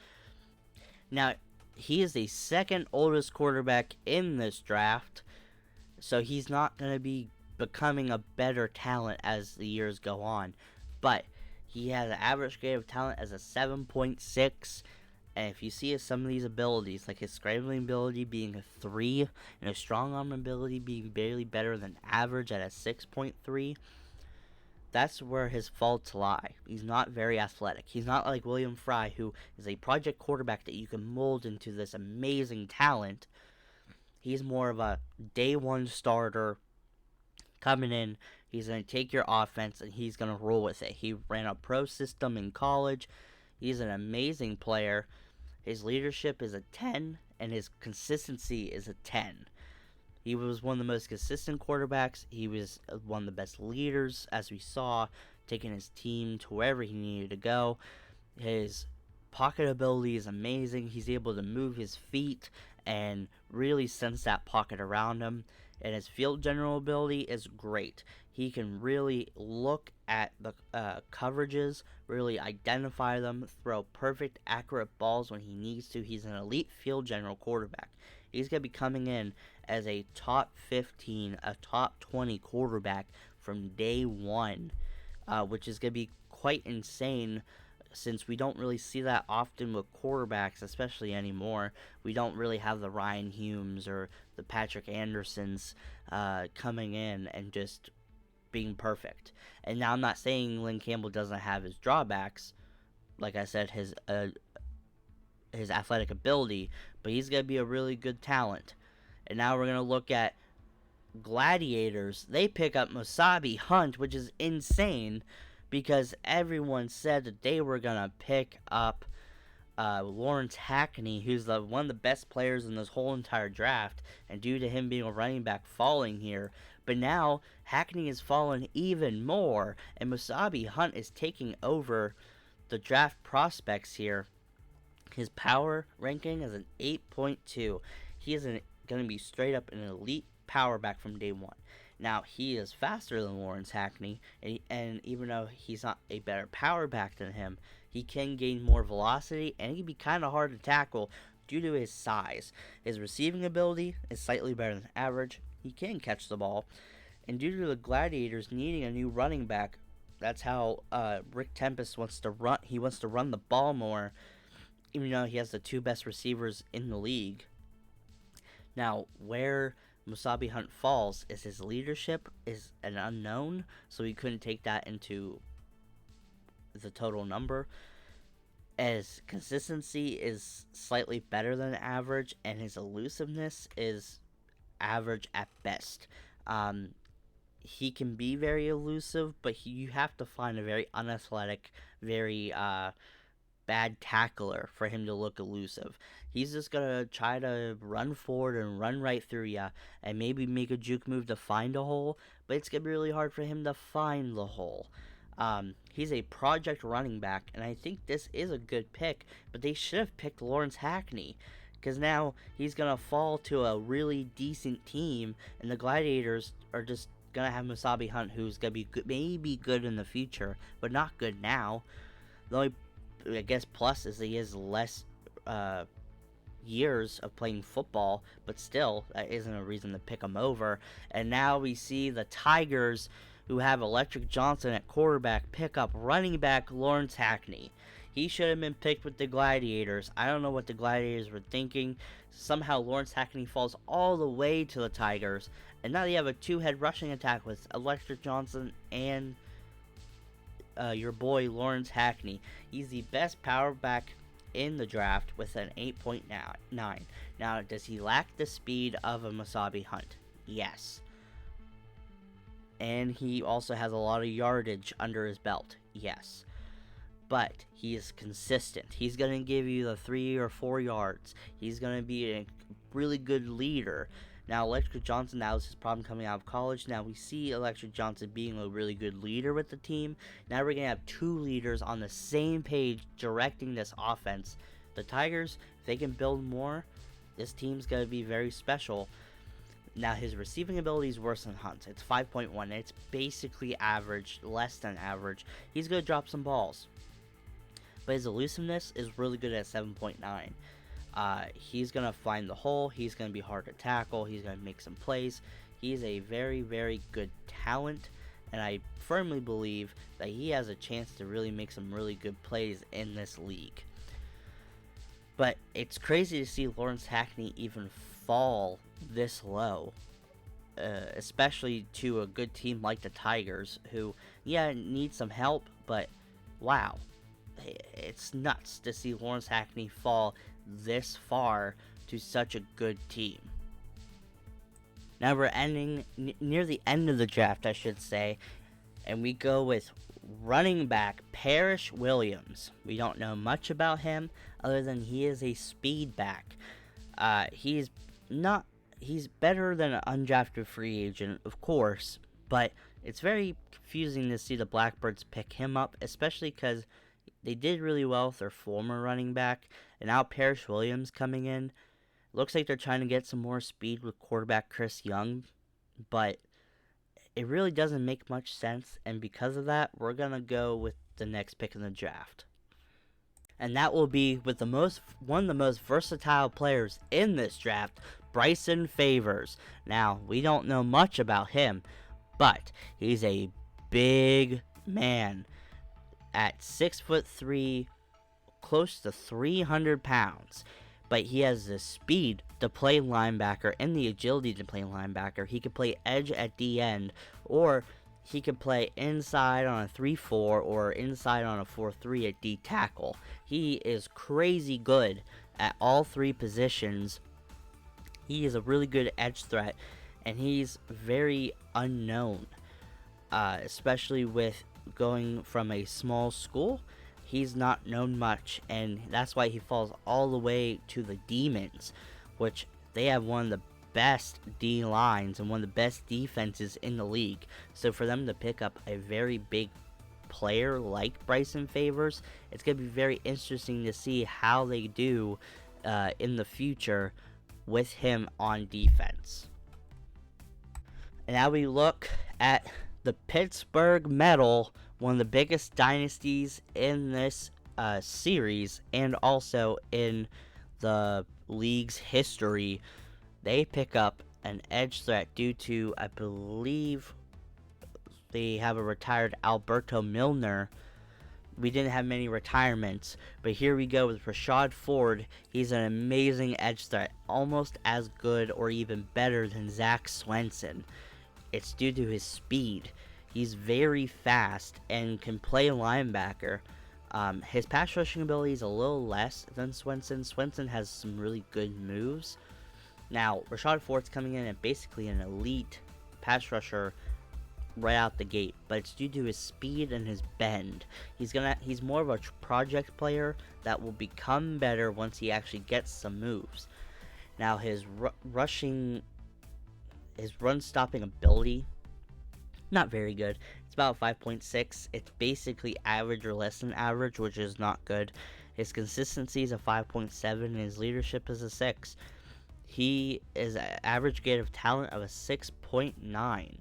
Now, he is the second oldest quarterback in this draft, so he's not going to be becoming a better talent as the years go on. But he has an average grade of talent as a 7.6. And if you see some of these abilities, like his scrambling ability being a 3, and his strong arm ability being barely better than average at a 6.3, that's where his faults lie. He's not very athletic. He's not like William Fry, who is a project quarterback that you can mold into this amazing talent. He's more of a day one starter coming in. He's going to take your offense and he's going to roll with it. He ran a pro system in college. He's an amazing player. His leadership is a 10, and his consistency is a 10. He was one of the most consistent quarterbacks. He was one of the best leaders, as we saw, taking his team to wherever he needed to go. His pocket ability is amazing. He's able to move his feet and really sense that pocket around him. And his field general ability is great. He can really look at the coverages, really identify them, throw perfect, accurate balls when he needs to. He's an elite field general quarterback. He's going to be coming in as a top 15, a top 20 quarterback from day one, which is going to be quite insane, since we don't really see that often with quarterbacks, especially anymore. We don't really have the Ryan Humes or the Patrick Andersons coming in and just being perfect. And now I'm not saying Lynn Campbell doesn't have his drawbacks. Like I said, his athletic ability, but he's going to be a really good talent. And now we're going to look at Gladiators. They pick up Musabi Hunt, which is insane, because everyone said that they were going to pick up Lawrence Hackney, who's one of the best players in this whole entire draft, and due to him being a running back falling here. But now Hackney has fallen even more, and Musabi Hunt is taking over the draft prospects here. His power ranking is an 8.2. He is going to be straight up an elite power back from day one. Now, he is faster than Lawrence Hackney, and even though he's not a better power back than him, he can gain more velocity, and he can be kind of hard to tackle due to his size. His receiving ability is slightly better than average. He can catch the ball, and due to the Gladiators needing a new running back, that's how Rick Tempest wants to run. He wants to run the ball more, even though he has the two best receivers in the league. Now, where Musabi Hunt falls is his leadership is an unknown, so we couldn't take that into the total number. His consistency is slightly better than average, and his elusiveness is average at best. He can be very elusive, but you have to find a very unathletic, very bad tackler for him to look elusive. He's just gonna try to run forward and run right through you, and maybe make a juke move to find a hole, but it's gonna be really hard for him to find the hole. He's a project running back, and I think this is a good pick, but they should have picked Lawrence Hackney, because now he's gonna fall to a really decent team, and the Gladiators are just gonna have Musabi Hunt, who's gonna be good, maybe good in the future, but not good now. The only, I guess, plus is he has less years of playing football, but still, that isn't a reason to pick him over. And now we see the Tigers, who have Electric Johnson at quarterback, pick up running back Lawrence Hackney. He should have been picked with the Gladiators. I don't know what the Gladiators were thinking. Somehow Lawrence Hackney falls all the way to the Tigers, and now they have a two-head rushing attack with Electric Johnson and your boy Lawrence Hackney. He's the best power back in the draft with an 8.9. Now, does he lack the speed of a Masabi Hunt? Yes. And he also has a lot of yardage under his belt? Yes. But he is consistent. He's going to give you the 3 or 4 yards. He's going to be a really good leader. Now, Electric Johnson, that was his problem coming out of college. Now, we see Electric Johnson being a really good leader with the team. Now, we're going to have 2 leaders on the same page directing this offense. The Tigers, if they can build more, this team's going to be very special. Now, his receiving ability is worse than Hunt's. It's 5.1. It's basically average, less than average. He's going to drop some balls. But his elusiveness is really good at 7.9. He's going to find the hole. He's going to be hard to tackle. He's going to make some plays. He's a very, very good talent. And I firmly believe that he has a chance to really make some really good plays in this league. But it's crazy to see Lawrence Hackney even fall this low. Especially to a good team like the Tigers, who, yeah, need some help, but wow. It's nuts to see Lawrence Hackney fall this far to such a good team. Now we're ending near the end of the draft, I should say, and we go with running back Parrish Williams. We don't know much about him other than he is a speed back. He's better than an undrafted free agent, of course, but it's very confusing to see the Blackbirds pick him up, especially because they did really well with their former running back, and now Parrish Williams coming in. Looks like they're trying to get some more speed with quarterback Chris Young, but it really doesn't make much sense, and because of that, we're going to go with the next pick in the draft. And that will be with one of the most versatile players in this draft, Bryson Favors. Now, we don't know much about him, but he's a big man. At 6'3", close to 300 pounds. But he has the speed to play linebacker and the agility to play linebacker. He can play edge at the end, or he can play inside on a 3-4 or inside on a 4-3 at D tackle. He is crazy good at all 3 positions. He is a really good edge threat, and he's very unknown, especially with going from a small school. He's not known much, and that's why he falls all the way to the Demons, which they have one of the best D lines and one of the best defenses in the league. So for them to pick up a very big player like Bryson Favors, it's going to be very interesting to see how they do in the future with him on defense. And now we look at the Pittsburgh Medal, one of the biggest dynasties in this series and also in the league's history. They pick up an edge threat due to, I believe, they have a retired Alberto Milner. We didn't have many retirements, but here we go with Rashad Ford. He's an amazing edge threat, almost as good or even better than Zach Swenson. It's due to his speed. He's very fast and can play linebacker. His pass rushing ability is a little less than Swenson. Swenson has some really good moves. Now, Rashad Ford's coming in at basically an elite pass rusher right out the gate, but it's due to his speed and his bend. He's more of a project player that will become better once he actually gets some moves. Now, his run stopping ability, not very good. It's about 5.6. It's basically average or less than average, which is not good. His consistency is a 5.7 and his leadership is a 6. He is an average grade of talent of a 6.9.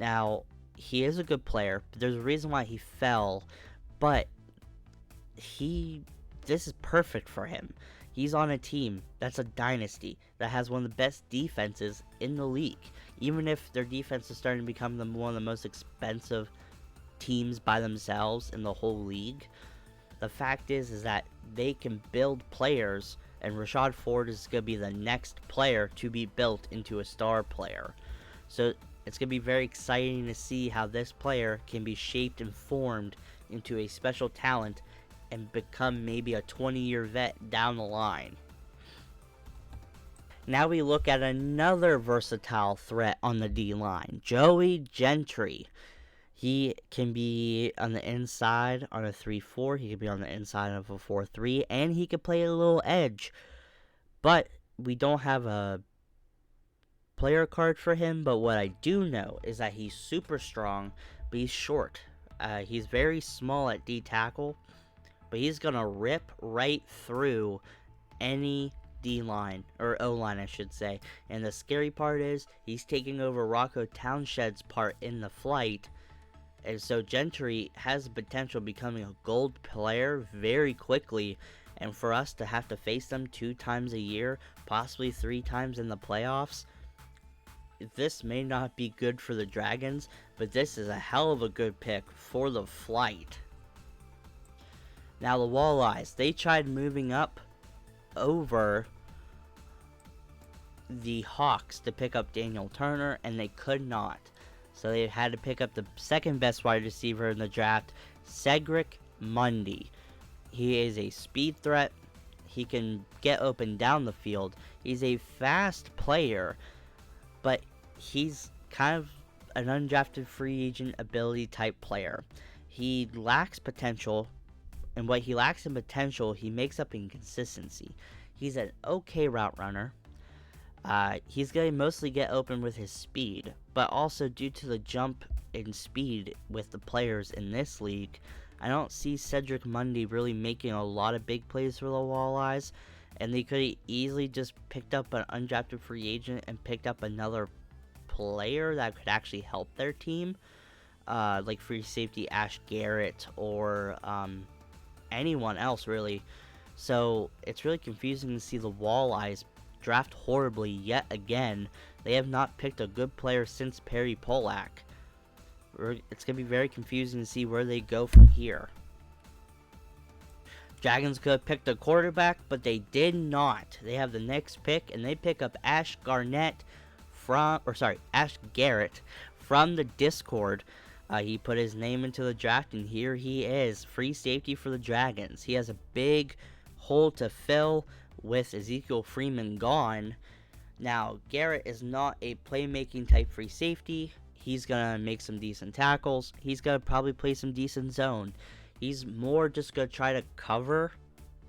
Now, he is a good player, but there's a reason why he fell, but this is perfect for him. He's on a team that's a dynasty that has one of the best defenses in the league. Even if their defense is starting to become one of the most expensive teams by themselves in the whole league, the fact is that they can build players, and Rashad Ford is going to be the next player to be built into a star player. So it's going to be very exciting to see how this player can be shaped and formed into a special talent and become maybe a 20-year vet down the line. Now we look at another versatile threat on the D-line, Joey Gentry. He can be on the inside on a 3-4, he can be on the inside of a 4-3, and he can play a little edge. But we don't have a player card for him, but what I do know is that he's super strong, but he's short. He's very small at D tackle, but he's going to rip right through any D-line, or O-line I should say. And the scary part is, he's taking over Rocco Townshed's part in the flight. And so Gentry has the potential of becoming a gold player very quickly. And for us to have to face them 2 times a year, possibly 3 times in the playoffs, this may not be good for the Dragons, but this is a hell of a good pick for the flight. Now the Walleyes, they tried moving up over the Hawks to pick up Daniel Turner, and they could not. So they had to pick up the second best wide receiver in the draft, Cedric Mundy. He is a speed threat. He can get open down the field. He's a fast player, but he's kind of an undrafted free agent ability type player. He lacks potential, and what he lacks in potential, he makes up in consistency. He's an okay route runner. He's going to mostly get open with his speed, but also due to the jump in speed with the players in this league, I don't see Cedric Mundy really making a lot of big plays for the Walleyes, and they could have easily just picked up an undrafted free agent and picked up another player that could actually help their team, like free safety Ash Garrett or anyone else really. So it's really confusing to see the Walleyes draft horribly yet again. They have not picked a good player since Perry Polak. It's going to be very confusing to see where they go from here. Dragons could have picked a quarterback, but they did not. They have the next pick, and they pick up Ash Garrett from the Discord. He put his name into the draft, and here he is, free safety for the Dragons. He has a big hole to fill with Ezekiel Freeman gone. Now, Garrett is not a playmaking type free safety. He's going to make some decent tackles. He's going to probably play some decent zone. He's more just going to try to cover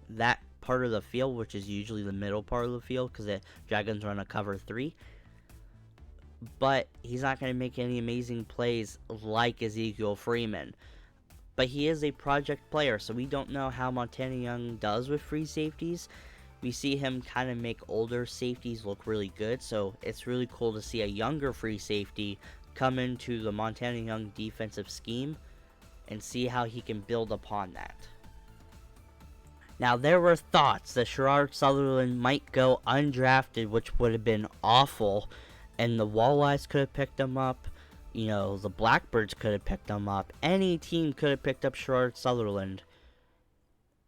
that part of the field, which is usually the middle part of the field, because the Dragons run a cover 3. But he's not going to make any amazing plays like Ezekiel Freeman. But he is a project player, so we don't know how Montana Young does with free safeties. We see him kind of make older safeties look really good, so it's really cool to see a younger free safety come into the Montana Young defensive scheme and see how he can build upon that. Now, there were thoughts that Sherrard Sutherland might go undrafted, which would have been awful, and the Walleyes could have picked him up. You know, the Blackbirds could have picked him up. Any team could have picked up Sherrard Sutherland,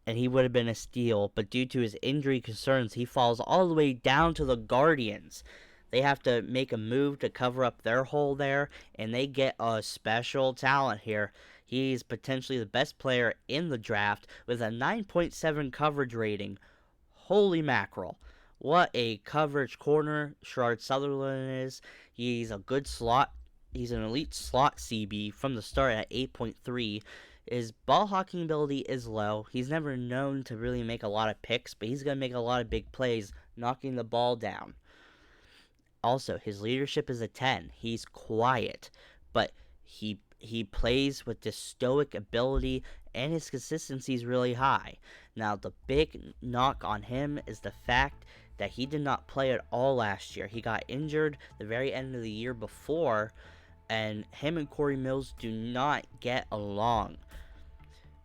and he would have been a steal. But due to his injury concerns, he falls all the way down to the Guardians. They have to make a move to cover up their hole there, and they get a special talent here. He's potentially the best player in the draft with a 9.7 coverage rating. Holy mackerel. What a coverage corner Sherrard Sutherland is. He's a good slot. He's an elite slot CB from the start at 8.3. His ball hawking ability is low. He's never known to really make a lot of picks, but he's going to make a lot of big plays knocking the ball down. Also, his leadership is a 10. He's quiet, but he plays with this stoic ability, and his consistency is really high. Now, the big knock on him is the fact that he did not play at all last year. He got injured the very end of the year before, and him and Corey Mills do not get along.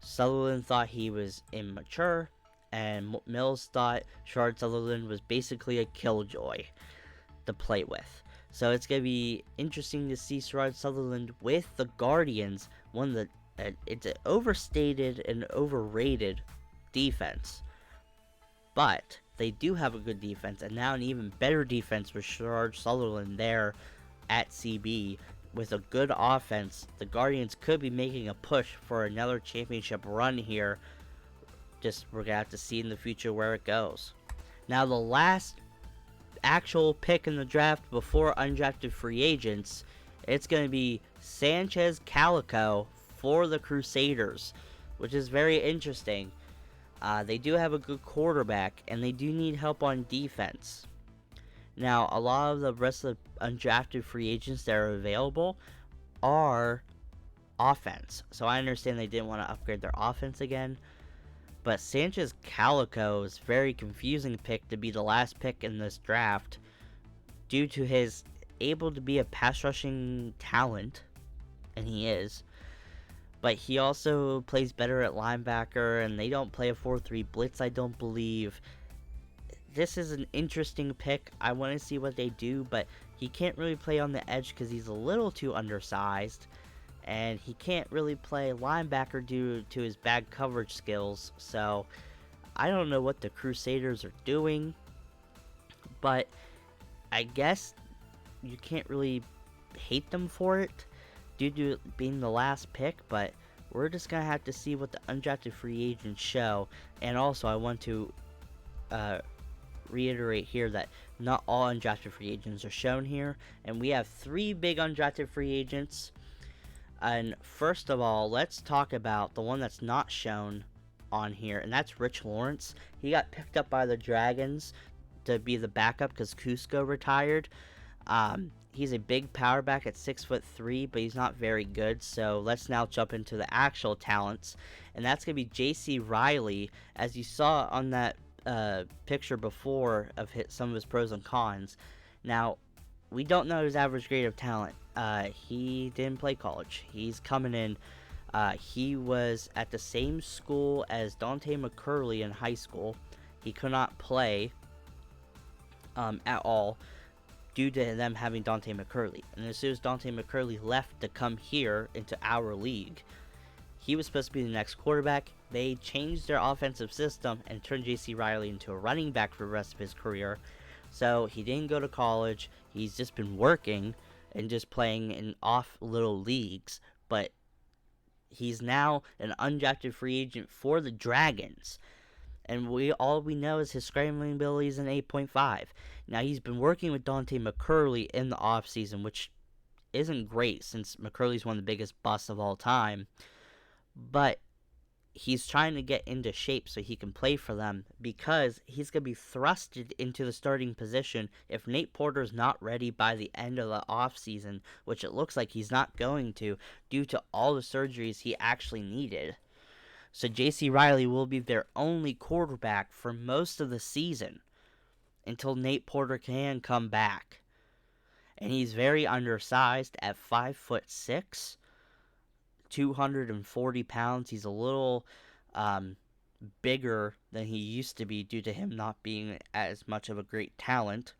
Sutherland thought he was immature, and Mills thought Sherrard Sutherland was basically a killjoy to play with. So it's going to be interesting to see Sherrard Sutherland with the Guardians. It's an overstated and overrated defense, but they do have a good defense, and now an even better defense with Sherrard Sutherland there at CB. With a good offense, the Guardians could be making a push for another championship run here just we're gonna have to see in the future where it goes. Now the last actual pick in the draft before undrafted free agents, it's gonna be Sanchez Calico for the Crusaders, which is very interesting. They do have a good quarterback, and they do need help on defense. Now, a lot of the rest of the undrafted free agents that are available are offense. So I understand they didn't want to upgrade their offense again. But Sanchez Calico is a very confusing pick to be the last pick in this draft due to his able to be a pass rushing talent, and he is. But he also plays better at linebacker, and they don't play a 4-3 blitz, I don't believe. This is an interesting pick. I want to see what they do, but he can't really play on the edge because he's a little too undersized. And he can't really play linebacker due to his bad coverage skills. So, I don't know what the Crusaders are doing. But, I guess you can't really hate them for it due to being the last pick, but we're just going to have to see what the undrafted free agents show. And also, I want to reiterate here that not all undrafted free agents are shown here, and we have 3 big undrafted free agents. And first of all, let's talk about the one that's not shown on here, and that's Rich Lawrence. He got picked up by the Dragons to be the backup because Cusco retired. He's a big power back at 6'3", but he's not very good. So let's now jump into the actual talents, and that's gonna be J.C. Riley, as you saw on that picture before of some of his pros and cons. Now, we don't know his average grade of talent. He didn't play college. He's coming in. He was at the same school as Dante McCurley in high school. He could not play at all due to them having Dante McCurley. And as soon as Dante McCurley left to come here into our league, he was supposed to be the next quarterback. They changed their offensive system and turned J.C. Riley into a running back for the rest of his career. So he didn't go to college. He's just been working and just playing in off little leagues. But he's now an undrafted free agent for the Dragons. And all we know is his scrambling ability is an 8.5. Now, he's been working with Dante McCurley in the offseason, which isn't great since McCurley's one of the biggest busts of all time. But he's trying to get into shape so he can play for them, because he's going to be thrusted into the starting position if Nate Porter's not ready by the end of the offseason, which it looks like he's not going to due to all the surgeries he actually needed. So J.C. Riley will be their only quarterback for most of the season until Nate Porter can come back. And he's very undersized at 5'6", 240 pounds. He's a little bigger than he used to be due to him not being as much of a great talent.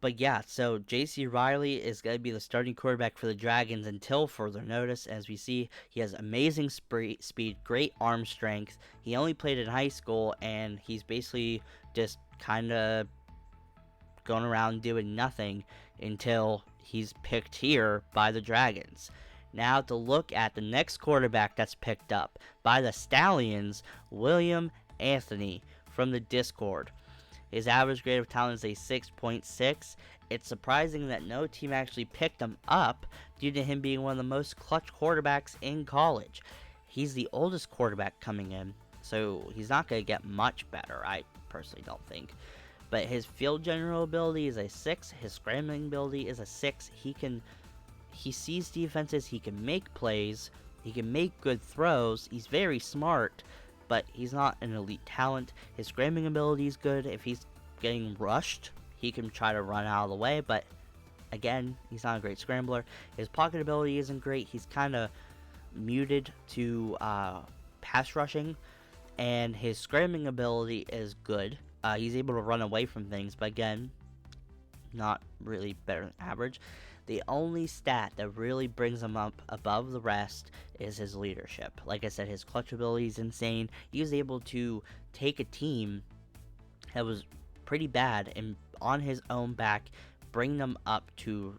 But yeah, so J.C. Riley is going to be the starting quarterback for the Dragons until further notice. As we see, he has amazing speed, great arm strength. He only played in high school, and he's basically just kind of going around doing nothing until he's picked here by the Dragons. Now to look at the next quarterback that's picked up by the Stallions, William Anthony from the Discord. His average grade of talent is a 6.6. It's surprising that no team actually picked him up due to him being one of the most clutch quarterbacks in college. He's the oldest quarterback coming in, so he's not going to get much better, I personally don't think. But his field general ability is a 6. His scrambling ability is a 6. He sees defenses, he can make plays, he can make good throws, he's very smart, but he's not an elite talent. His scrambling ability is good. If he's getting rushed, he can try to run out of the way, but again, he's not a great scrambler. His pocket ability isn't great. He's kind of muted to pass rushing, and his scrambling ability is good. He's able to run away from things, but again, not really better than average. The only stat that really brings him up above the rest is his leadership. Like I said, his clutch ability is insane. He was able to take a team that was pretty bad and on his own back bring them up to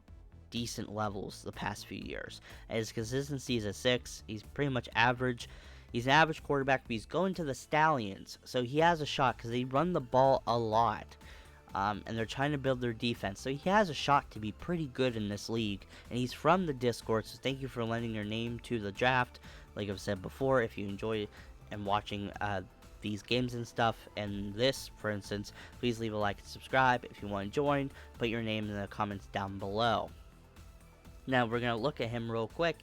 decent levels the past few years. And his consistency is a 6. He's pretty much average. He's an average quarterback, but he's going to the Stallions, so he has a shot because they run the ball a lot. And they're trying to build their defense, so he has a shot to be pretty good in this league. And he's from the Discord, so thank you for lending your name to the draft. Like I've said before, if you enjoy and watching these games and stuff, and this, for instance, please leave a like and subscribe. If you want to join, put your name in the comments down below. Now we're going to look at him real quick,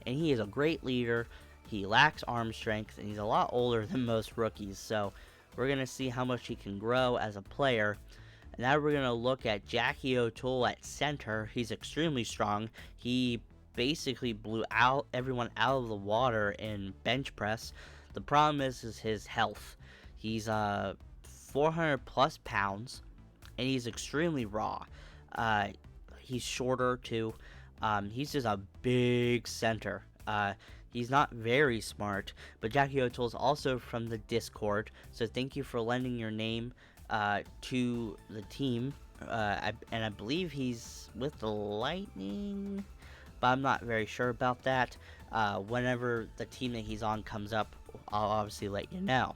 and he is a great leader. He lacks arm strength, and he's a lot older than most rookies, so we're going to see how much he can grow as a player. And now we're going to look at Jackie O'Toole at center. He's extremely strong. He basically blew out everyone out of the water in bench press. The problem is his health. He's 400 plus pounds, and he's extremely raw. He's shorter too. He's just a big center. He's not very smart, but Jackie O'Toole is also from the Discord, so thank you for lending your name to the team. And I believe he's with the Lightning, but I'm not very sure about that. Whenever the team that he's on comes up, I'll obviously let you know.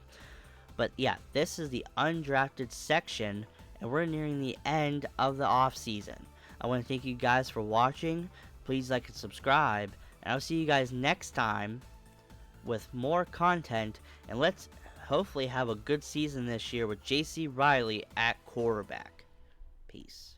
But yeah, this is the undrafted section, and we're nearing the end of the off season. I want to thank you guys for watching. Please like and subscribe, and I'll see you guys next time with more content, and let's hopefully have a good season this year with JC Riley at quarterback. Peace.